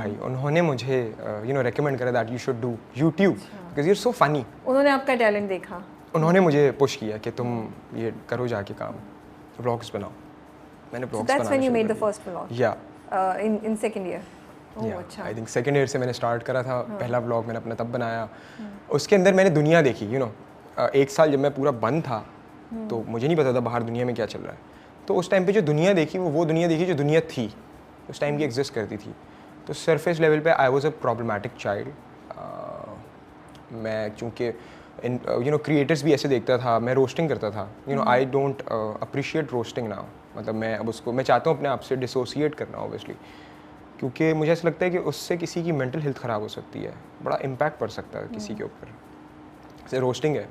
भाई, उन्होंने मुझे रेकमेंड करा that you should do YouTube because you are so funny. उन्होंने आपका टैलेंट देखा, उन्होंने मुझे पुश किया कि तुम ये करो जाके काम, व्लॉग्स बनाओ। मैंने vlogs banana that's when you made the first vlog या in second year। अच्छा, आई थिंक सेकेंड ईयर से मैंने स्टार्ट करा था। पहला व्लॉग मैंने अपना तब बनाया। उसके अंदर मैंने दुनिया देखी, एक साल जब मैं पूरा बंद था तो मुझे नहीं पता था बाहर दुनिया में क्या चल रहा है। तो उस टाइम पे जो दुनिया देखी वो दुनिया देखी जो दुनिया थी उस टाइम की एग्जिस्ट करती थी। तो सरफेस लेवल पे I was a problematic child. मैं चूँकि क्रिएटर्स भी ऐसे देखता था, मैं रोस्टिंग करता था। I don't appreciate roasting now. मतलब मैं अब उसको मैं चाहता हूँ अपने आप से डिसोसिएट करना ऑब्वियसली, क्योंकि मुझे ऐसा लगता है कि उससे किसी की मेंटल हेल्थ ख़राब हो सकती है, बड़ा इम्पैक्ट पड़ सकता है किसी के ऊपर। जैसे रोस्टिंग है,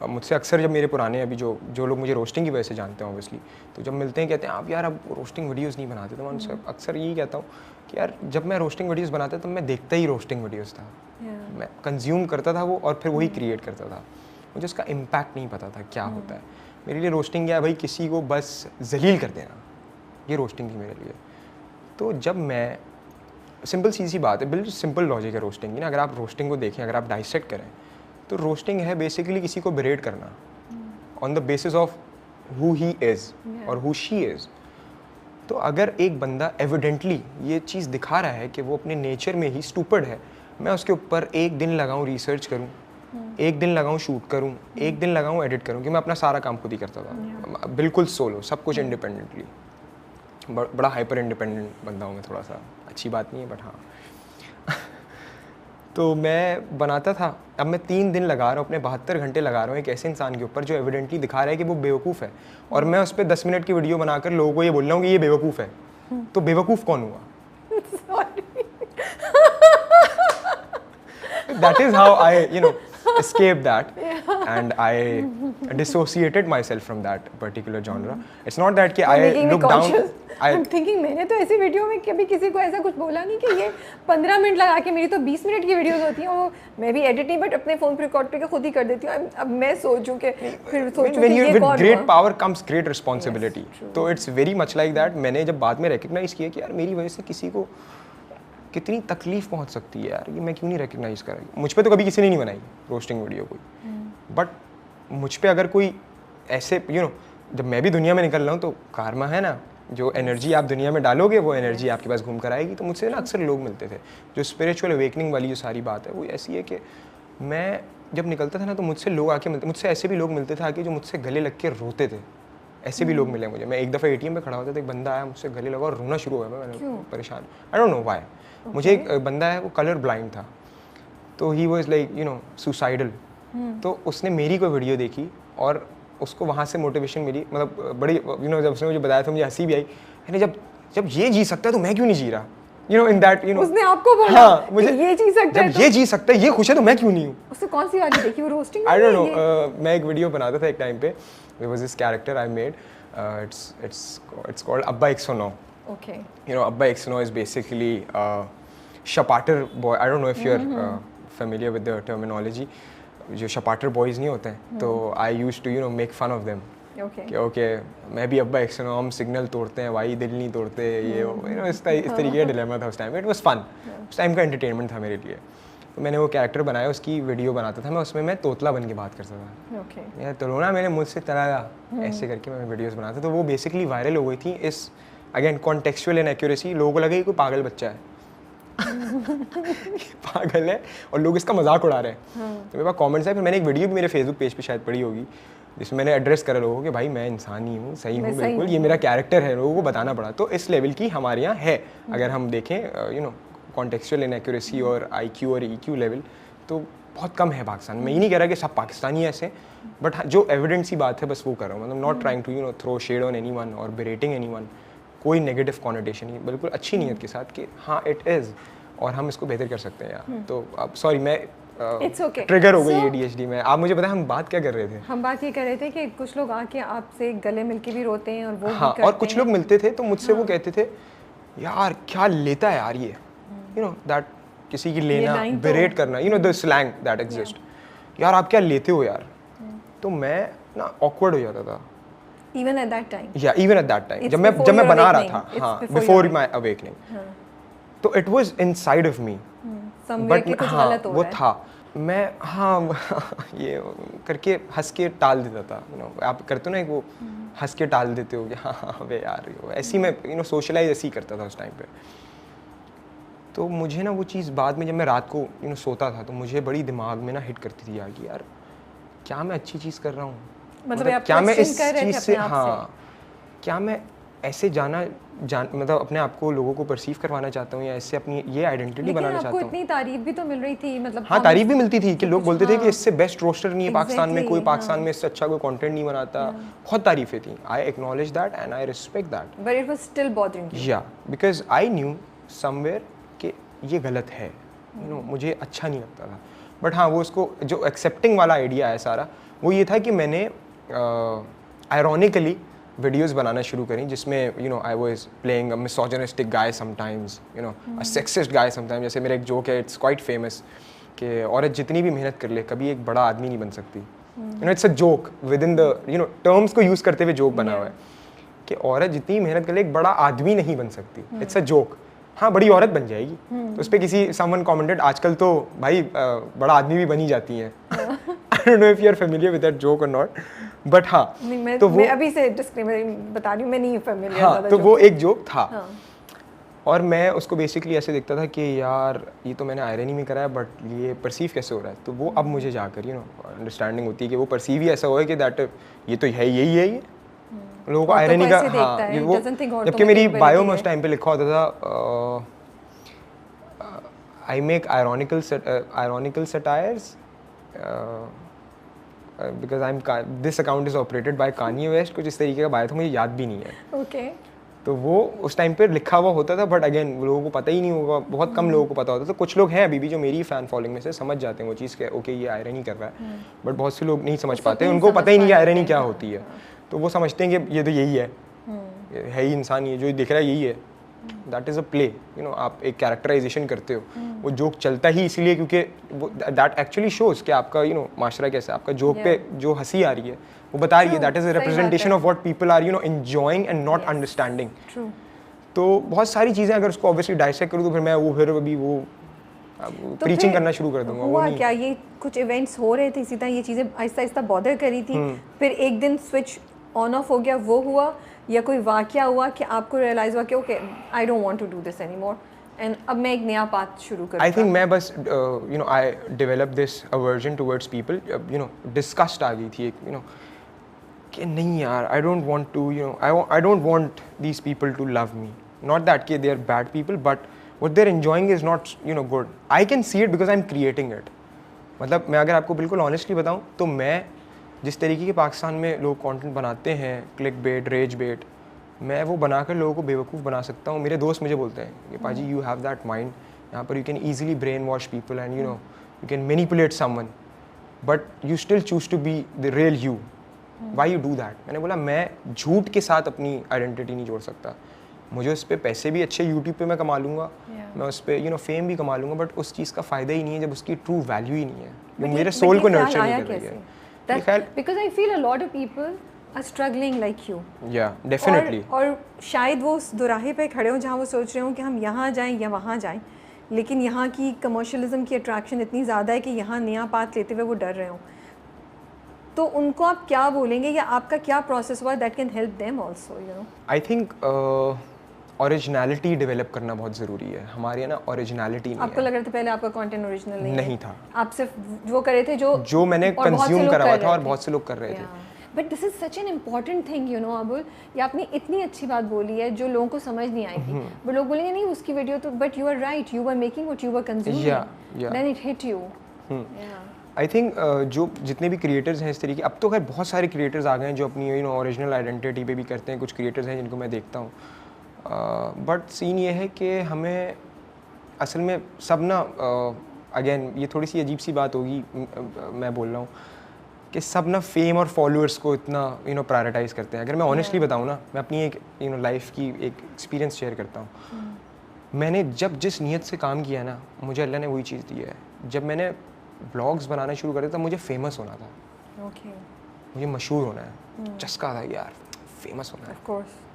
मुझसे अक्सर जब मेरे पुराने अभी जो लोग मुझे रोस्टिंग की वजह से जानते हैं ऑब्वियसली, तो जब मिलते हैं कहते हैं आप यार अब रोस्टिंग वीडियोस नहीं बनाते। तो मैं उनसे अक्सर यही कहता हूँ कि यार जब मैं रोस्टिंग वीडियोस बनाता तो मैं देखता ही रोस्टिंग वीडियोस था, मैं कंज्यूम करता था वो और फिर वही क्रिएट करता था। मुझे उसका इम्पैक्ट नहीं पता था क्या होता है। मेरे लिए रोस्टिंग क्या है भाई, किसी को बस जलील कर देना, ये रोस्टिंग थी मेरे लिए। तो जब मैं सिंपल सी बात है, बिल्कुल सिंपल लॉजिक है रोस्टिंग की ना। अगर आप रोस्टिंग को देखें, अगर आप डाइसेक्ट करें तो रोस्टिंग है बेसिकली किसी को बरेट करना on the basis of who he is और हु शी इज़। तो अगर एक बंदा एविडेंटली ये चीज़ दिखा रहा है कि वो अपने नेचर में ही स्टूपिड है, मैं उसके ऊपर एक दिन लगाऊं रिसर्च करूं, एक दिन लगाऊं शूट करूं, एक दिन लगाऊं एडिट करूं, कि मैं अपना सारा काम खुद ही करता था, बिल्कुल सोलो, सब कुछ इंडिपेंडेंटली। बड़ा हाइपर इंडिपेंडेंट बंदा हूँ मैं, थोड़ा सा अच्छी बात नहीं है बट हाँ। तो मैं बनाता था। अब मैं 3 दिन लगा रहा हूँ, अपने 72 घंटे लगा रहा हूँ एक ऐसे इंसान के ऊपर जो एविडेंटली दिखा रहा है कि वो बेवकूफ़ है, और मैं उस पर 10 मिनट की वीडियो बनाकर लोगों को ये बोल रहा हूँ कि ये बेवकूफ़ है। तो बेवकूफ़ कौन हुआ? That is how I escaped that and I dissociated myself from that particular genre. It's not that कि I look down. I'm thinking मैंने तो ऐसी वीडियो में कभी किसी को ऐसा कुछ बोला नहीं कि ये 15 मिनट लगा के, मेरी तो 20 मिनट की वीडियोस होती हैं, वो मैं भी एडिट नहीं बट अपने फ़ोन पर रिकॉर्ड करके खुद ही कर देती हूँ। अब मैं सोचूँ कि फिर सोचूँ कि ये कौन, great power comes great responsibility. तो it's very much like that. मैंने जब बाद में रिकग्नाइज किया कि यार मेरी वजह से किसी को कितनी तकलीफ पहुंच सकती है यार, ये मैं क्यों नहीं रिकग्नाइज कर रही। मुझ पे तो कभी किसी ने नहीं बनाई रोस्टिंग वीडियो कोई, बट मुझ पे अगर कोई ऐसे जब मैं भी दुनिया में निकल रहा हूँ तो कारमा है ना, जो एनर्जी आप दुनिया में डालोगे वो एनर्जी आपके पास घूम कर आएगी। तो मुझसे ना अक्सर लोग मिलते थे, जो स्पिरिचुअल अवेकनिंग वाली जो सारी बात है वो ऐसी है कि मैं जब निकलता था ना तो मुझसे लोग आके मिलते, मुझसे ऐसे भी लोग मिलते थे आके जो मुझसे गले लग के रोते थे। ऐसे भी लोग मिले मुझे। मैं एक दफ़ा ATM पे खड़ा होता था, एक बंदा आया मुझसे गले लगा और रोना शुरू हुआ। मैंने परेशान, आई डोंट नो व्हाई। मुझे एक बंदा है वो कलर ब्लाइंड था, तो ही वाज लाइक सुसाइडल। तो उसने मेरी कोई वीडियो देखी और उसको वहाँ से मोटिवेशन मिली। मतलब बड़ी जब उसने मुझे बताया था मुझे हंसी भी आई। यानी जब ये जी सकता है तो मैं क्यों नहीं जी रहा, इन दैट उसने आपको बोला हाँ, मुझे ये जी सकता है, जब ये जी सकता है, ये खुश है तो मैं क्यों नहीं हूँ। उसने कौन सी वाली देखी, वो रोस्टिंग? I don't no. मैं एक वीडियो बनाता था एक टाइम पे, there was this character I made, it's called Abba 109. Okay. Abba 109 is basically शपाटर boy. I don't know if you're familiar with the terminology. जो शपाटर बॉयज़ नहीं होते हैं, तो I used to make fun of them. Okay, मैं भी अब्बा 109, हम सिग्नल तोड़ते हैं भाई, दिल नहीं तोड़ते, ये इस तरीके का डिलेमा था उस टाइम। इट वाज फन, उस टाइम का एंटरटेनमेंट था मेरे लिए। तो मैंने वो कैरेक्टर बनाया, उसकी वीडियो बनाता था मैं, उसमें मैं तोतला बन के बात करता था। यार तोड़ना मैंने मुझसे तलाया, ऐसे करके मैं वीडियोस बनाता। तो वो बेसिकली वायरल हो गई थी। इस अगेन कॉन्टेक्चुअल इनएक्यूरेसी, लोगों को लगा कि कोई पागल बच्चा है पागल है और लोग इसका मजाक उड़ा रहे हैं। तो मेरे पास कमेंट्स है। फिर मैंने एक वीडियो भी मेरे फेसबुक पेज पे शायद पड़ी होगी, जिसमें मैंने एड्रेस करा लोगों कि भाई मैं इंसान ही हूँ, सही हूँ बिल्कुल, ये मेरा कैरेक्टर है, लोगों को बताना पड़ा। तो इस लेवल की हमारे यहाँ है, अगर हम देखें कॉन्टेक्चुअल इनएक्यूरेसी और IQ और EQ लेवल तो बहुत कम है पाकिस्तान में। मैं ये नहीं कह रहा कि सब पाकिस्तानी ऐसे, बट जो एविडेंट सी बात है बस वो कर रहा हूँ। मतलब not trying to throw shade on anyone or berating anyone, कोई नेगेटिव कॉनोटेशन नहीं, बिल्कुल अच्छी नीयत के साथ कि हाँ इट इज़ और हम इसको बेहतर कर सकते हैं यार। तो अब सॉरी मैं ट्रिगर हो गई ADHD में। आप मुझे बताएं हम बात क्या कर रहे थे? हम बात ये कर रहे थे कि कुछ लोग आके आपसे गले मिलके भी रोते हैं और वो हाँ, और कुछ लोग मिलते थे तो मुझसे वो कहते थे यार क्या लेता है यार ये, दैट किसी की लेना, बेरेट करना, द स्लैंग दैट एग्जिस्ट, यार आप क्या लेते हो यार। तो मैं ना ऑकवर्ड हो जाता था। Even at that time? Yeah, even at that time. जब मैं बना रहा था, हाँ, before my awakening. तो it was inside of me, somewhere कि कुछ गलत हो वो रहा है। था। मैं ये करके हंस के टाल देता था, आप करते हो ना एक वो हंस के टाल देते हो कि हाँ वे यार, ऐसी मैं सोशलाइज ऐसे ही करता था उस टाइम पे। तो मुझे ना वो चीज़ बाद में जब मैं रात को सोता था तो मुझे बड़ी दिमाग में ना हिट करती थी यार कि यार क्या मैं अच्छी चीज़ कर रहा हूँ, मतलब क्या मैं इस कर रहे थे चीज़ से, अपने आप हाँ क्या मैं ऐसे मतलब अपने आप को लोगों को परसीव करवाना चाहता हूँ या ऐसे अपनी ये आइडेंटिटी बनाना चाहता आपको हूँ। इतनी तारीफ भी तो मिल रही थी, मतलब हाँ तारीफ भी मिलती थी कि लोग बोलते थे कि हाँ, इससे बेस्ट रोस्टर नहीं है पाकिस्तान में कोई, exactly, पाकिस्तान में इससे अच्छा कोई कंटेंट नहीं बनाता, बहुत तारीफें थी। I acknowledge that and I respect that, but it was still bothering you. या बिकॉज आई न्यू समवेयर कि ये गलत है, मुझे अच्छा नहीं लगता था। बट हाँ वो उसको जो एक्सेप्टिंग वाला आइडिया है सारा, वो ये था कि मैंने आयरॉनिकली वीडियोस बनाना शुरू करी जिसमें I was playing a misogynistic guy sometimes, a sexist guy sometimes. जैसे मेरा एक जोक है, इट्स क्वाइट फेमस, कि औरत जितनी भी मेहनत कर ले कभी एक बड़ा आदमी नहीं बन सकती। It's a joke with in the terms को यूज़ करते हुए जोक बना हुआ है कि औरत जितनी मेहनत कर ले एक बड़ा आदमी नहीं बन सकती। It's a joke. हाँ बड़ी औरत बन जाएगी। तो उस पर किसी समवन कमेंटेड, आजकल तो भाई बड़ा आदमी भी बनी जाती हैं। I don't know if you are familiar with that joke or not, but हाँ तो वो मैं अभी से डिस्क्लेमर बता रही हूँ, मैं नहीं फेमिलियर। हाँ तो वो एक जोक था। और मैं उसको बेसिकली ऐसे देखता था कि यार ये तो मैंने आयरनी में करा है बट ये परसीव कैसे हो रहा है। तो वो अब मुझे जाकर अंडरस्टैंडिंग होती है कि वो परसीव ही ऐसा हो कि दैट ये तो है, यही है ये लोगों को आयरनी का। हाँ ये वो, जबकि मेरी बायो में उस टाइम पे लिखा होता था I make ironical satires because I am this account is operated by Kanye West, कुछ इस तरीके का बायो था, मुझे याद भी नहीं है। ओके तो वो उस टाइम पे लिखा हुआ होता था, बट अगेन लोगों को पता ही नहीं होगा, बहुत कम लोगों को पता होता। तो कुछ लोग हैं अभी भी जो मेरी फैन फॉलोइंग में से समझ जाते हैं वो चीज़ के ओके ये आयरनी कर रहा है, बट बहुत से लोग नहीं समझ पाते, उनको पता ही नहीं कि आयरनी क्या होती है। तो वो समझते हैं कि ये तो यही है ही इंसान, ये जो दिख रहा है यही है। दैट इज़ अ प्ले, आप एक कैरेक्टराइजेशन करते हो। वो जोक चलता ही इसलिए क्योंकि वो दैट एक्चुअली शोज कि आपका माशरा कैसा है। आपका जोक पे जो हंसी आ रही है वो बता रही है that is a representation of what people are enjoying and not understanding. तो बहुत सारी चीज़ें अगर उसको ऑब्वियसली डाइसेक्ट करूँ तो फिर मैं फिर अभी वो प्रीचिंग करना शुरू कर दूंगा। हुआ क्या, ये कुछ इवेंट्स हो रहे थे इसी तरह, ये चीज़ें आहिस्ता आहिस्ता बॉदर करी थी, फिर एक दिन स्विच ऑन ऑफ हो गया, वो हुआ, या कोई वाकया हुआ कि आपको रियलाइज हुआ कि okay I don't want to do this anymore and अब मैं एक नया पाथ शुरू करूँगा? आई थिंक मैं बस I develop this aversion towards people, discussed आ गई थी एक कि नहीं यार I don't want to I don't want these people to love me, not that कि they are bad people but what they're enjoying is not good. I can see it because I'm creating it. मतलब मैं अगर आपको बिल्कुल honestly बताऊं तो मैं जिस तरीके के पाकिस्तान में लोग कंटेंट बनाते हैं, क्लिक बेट, रेज बेट, मैं वो बनाकर लोगों को बेवकूफ़ बना सकता हूँ। मेरे दोस्त मुझे बोलते हैं कि पाजी यू हैव दैट माइंड, यहाँ पर you can easily brainwash people and you can manipulate someone but you still choose to be the real you, why you do that. मैंने बोला मैं झूठ के साथ अपनी आइडेंटिटी नहीं जोड़ सकता। मुझे उस पर पैसे भी अच्छे यूट्यूब पे मैं कमा लूँगा, मैं उस पर फेम भी कमा लूँगा, बट उस चीज़ का फ़ायदा ही नहीं है जब उसकी ट्रू वैल्यू ही नहीं है, जो मेरे सोल को नर्चर नहीं कर रही है। Because I feel a lot of people are struggling like you. Yeah definitely. और शायद वो उस दुराहे पे खड़े हों जहाँ वो सोच रहे हों कि हम यहाँ जाएँ या वहाँ जाएँ, लेकिन यहाँ की कमर्शलिज्म की अट्रैक्शन इतनी ज़्यादा है कि यहाँ नया पाथ लेते हुए वो डर रहे हों। तो उनको आप क्या बोलेंगे या आपका क्या प्रोसेस हुआ that can help them also? I think originality develop करना बहुत ज़रूरी है। हमारे यहाँ ना ओरिजिनलिटी नहीं आपको लग रहा था पहले आपका कंटेंट ओरिजिनल नहीं था, आप सिर्फ वो कर रहे थे जो मैंने कंज्यूम करा हुआ था और बहुत से लोग कर रहे थे। But this is such an important thing Abul, ये आपने इतनी अच्छी बात बोली है जो लोगों को समझ नहीं आएगी। बट लोग बोलेंगे नहीं उसकी वीडियो तो, but you are right, you are making what you are consuming, then it hit you. I think जो जितने भी क्रिएटर्स हैं इस तरीके, अब तो खैर बहुत सारे क्रिएटर्स आ गए हैं जो अपनी ओरिजिनल आइडेंटिटी पे भी करते हैं। कुछ क्रिएटर्स हैं जिनको मैं देखता हूँ, बट सीन ये है कि हमें असल में सब ना अगेन ये थोड़ी सी अजीब सी बात होगी, मैं बोल रहा हूँ कि सब ना फेम और फॉलोअर्स को इतना प्रायोरिटाइज़ करते हैं। अगर मैं ऑनेस्टली बताऊँ ना, मैं अपनी एक लाइफ की एक एक्सपीरियंस शेयर करता हूँ। मैंने जब जिस नीयत से काम किया ना, मुझे अल्लाह ने वही चीज़ दी है। जब मैंने ब्लॉग्स बनाना शुरू करे तब मुझे फेमस होना था, मुझे मशहूर होना है, चस्का था यार फेमस होना है। ऑफ कोर्स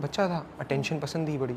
बच्चा था, अटेंशन पसंद थी बड़ी,